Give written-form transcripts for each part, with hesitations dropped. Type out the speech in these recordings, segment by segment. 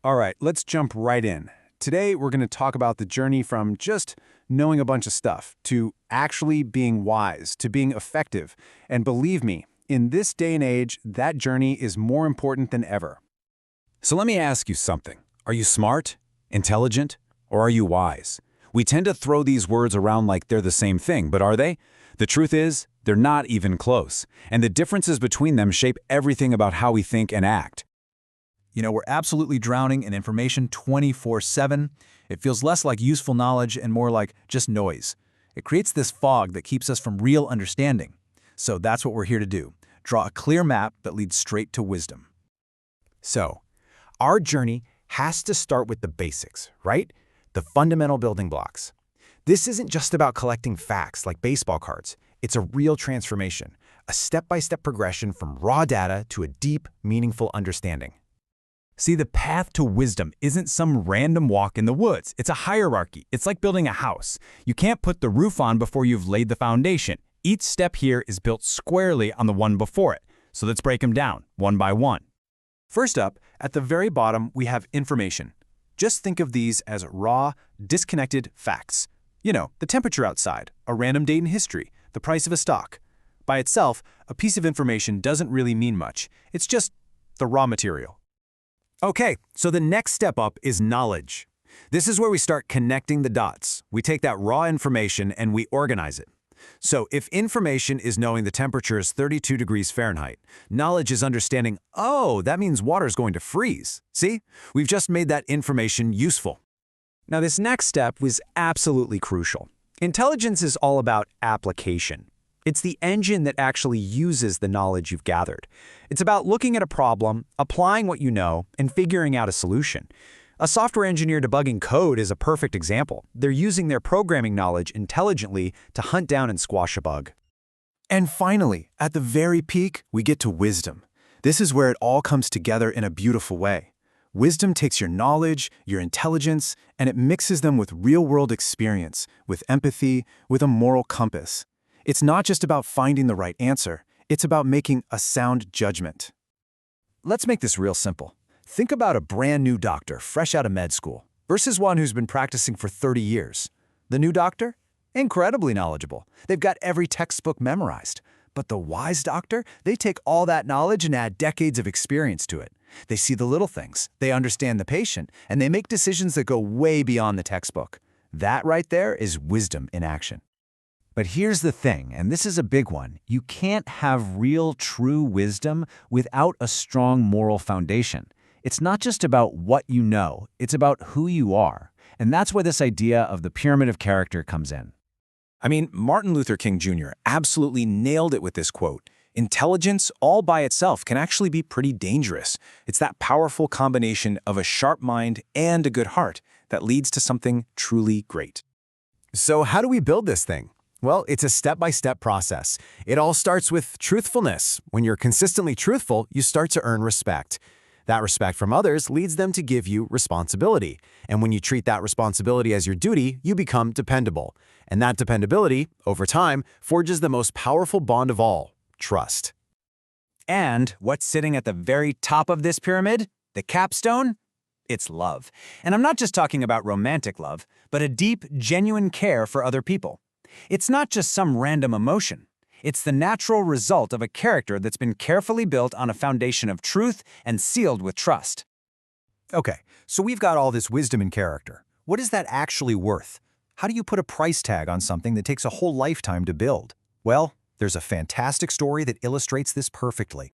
All right, let's jump right in. Today, we're going to talk about the journey from just knowing a bunch of stuff to actually being wise, to being effective. And believe me, in this day and age, that journey is more important than ever. So let me ask you something. Are you smart, intelligent, or are you wise? We tend to throw these words around like they're the same thing, but are they? The truth is, they're not even close. And the differences between them shape everything about how we think and act. You know, we're absolutely drowning in information 24/7. It feels less like useful knowledge and more like just noise. It creates this fog that keeps us from real understanding. So that's what we're here to do. Draw a clear map that leads straight to wisdom. So, our journey has to start with the basics, right? The fundamental building blocks. This isn't just about collecting facts like baseball cards. It's a real transformation, a step-by-step progression from raw data to a deep, meaningful understanding. See, the path to wisdom isn't some random walk in the woods. It's a hierarchy. It's like building a house. You can't put the roof on before you've laid the foundation. Each step here is built squarely on the one before it. So let's break them down, one by one. First up, at the very bottom, we have information. Just think of these as raw, disconnected facts. You know, the temperature outside, a random date in history, the price of a stock. By itself, a piece of information doesn't really mean much. It's just the raw material. Okay, so the next step up is knowledge. This is where we start connecting the dots. We take that raw information and we organize it. So if information is knowing the temperature is 32 degrees Fahrenheit, knowledge is understanding, oh, that means water's going to freeze. See? We've just made that information useful. Now this next step was absolutely crucial. Intelligence is all about application. It's the engine that actually uses the knowledge you've gathered. It's about looking at a problem, applying what you know, and figuring out a solution. A software engineer debugging code is a perfect example. They're using their programming knowledge intelligently to hunt down and squash a bug. And finally, at the very peak, we get to wisdom. This is where it all comes together in a beautiful way. Wisdom takes your knowledge, your intelligence, and it mixes them with real-world experience, with empathy, with a moral compass. It's not just about finding the right answer. It's about making a sound judgment. Let's make this real simple. Think about a brand new doctor fresh out of med school versus one who's been practicing for 30 years. The new doctor? Incredibly knowledgeable. They've got every textbook memorized. But the wise doctor? They take all that knowledge and add decades of experience to it. They see the little things, they understand the patient, and they make decisions that go way beyond the textbook. That right there is wisdom in action. But here's the thing, and this is a big one. You can't have real, true wisdom without a strong moral foundation. It's not just about what you know, it's about who you are. And that's where this idea of the pyramid of character comes in. I mean, Martin Luther King Jr. absolutely nailed it with this quote. Intelligence all by itself can actually be pretty dangerous. It's that powerful combination of a sharp mind and a good heart that leads to something truly great. So how do we build this thing? Well, it's a step-by-step process. It all starts with truthfulness. When you're consistently truthful, you start to earn respect. That respect from others leads them to give you responsibility. And when you treat that responsibility as your duty, you become dependable. And that dependability, over time, forges the most powerful bond of all, trust. And what's sitting at the very top of this pyramid? The capstone? It's love. And I'm not just talking about romantic love, but a deep, genuine care for other people. It's not just some random emotion. It's the natural result of a character that's been carefully built on a foundation of truth and sealed with trust. Okay, so we've got all this wisdom and character. What is that actually worth? How do you put a price tag on something that takes a whole lifetime to build? Well, there's a fantastic story that illustrates this perfectly.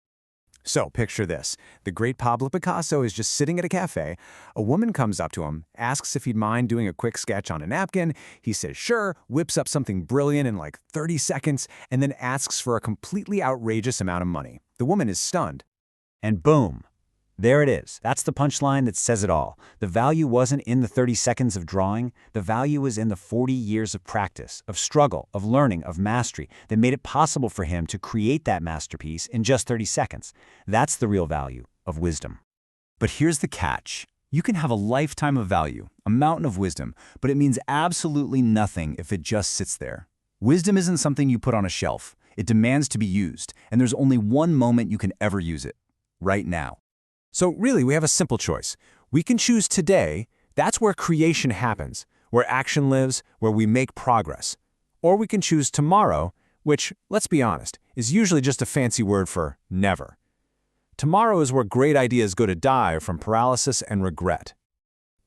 So, picture this. The great Pablo Picasso is just sitting at a cafe. A woman comes up to him, asks if he'd mind doing a quick sketch on a napkin. He says sure, whips up something brilliant in like 30 seconds, and then asks for a completely outrageous amount of money. The woman is stunned. And boom, there it is. That's the punchline that says it all. The value wasn't in the 30 seconds of drawing. The value was in the 40 years of practice, of struggle, of learning, of mastery that made it possible for him to create that masterpiece in just 30 seconds. That's the real value of wisdom. But here's the catch. You can have a lifetime of value, a mountain of wisdom, but it means absolutely nothing if it just sits there. Wisdom isn't something you put on a shelf. It demands to be used, and there's only one moment you can ever use it. Right now. So really, we have a simple choice. We can choose today. That's where creation happens, where action lives, where we make progress. Or we can choose tomorrow, which, let's be honest, is usually just a fancy word for never. Tomorrow is where great ideas go to die from paralysis and regret.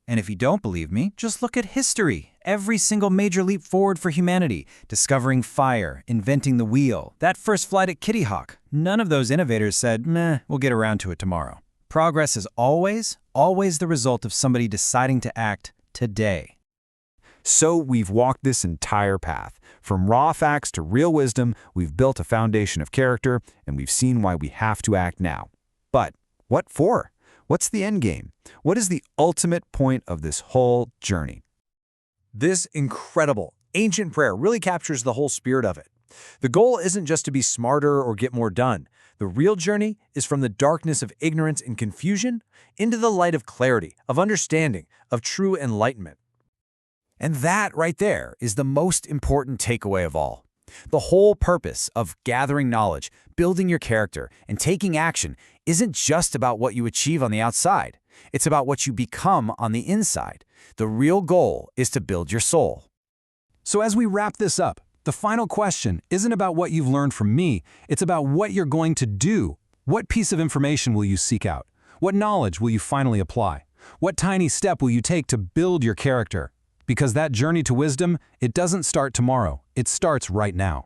And if you don't believe me, just look at history. Every single major leap forward for humanity, discovering fire, inventing the wheel, that first flight at Kitty Hawk. None of those innovators said, meh, we'll get around to it tomorrow. Progress is always the result of somebody deciding to act today. So we've walked this entire path. From raw facts to real wisdom, we've built a foundation of character, and we've seen why we have to act now. But what for? What's the end game? What is the ultimate point of this whole journey? This incredible, ancient prayer really captures the whole spirit of it. The goal isn't just to be smarter or get more done. The real journey is from the darkness of ignorance and confusion into the light of clarity, of understanding, of true enlightenment. And that right there is the most important takeaway of all. The whole purpose of gathering knowledge, building your character, and taking action isn't just about what you achieve on the outside. It's about what you become on the inside. The real goal is to build your soul. So as we wrap this up, the final question isn't about what you've learned from me, it's about what you're going to do. What piece of information will you seek out? What knowledge will you finally apply? What tiny step will you take to build your character? Because that journey to wisdom, it doesn't start tomorrow, it starts right now.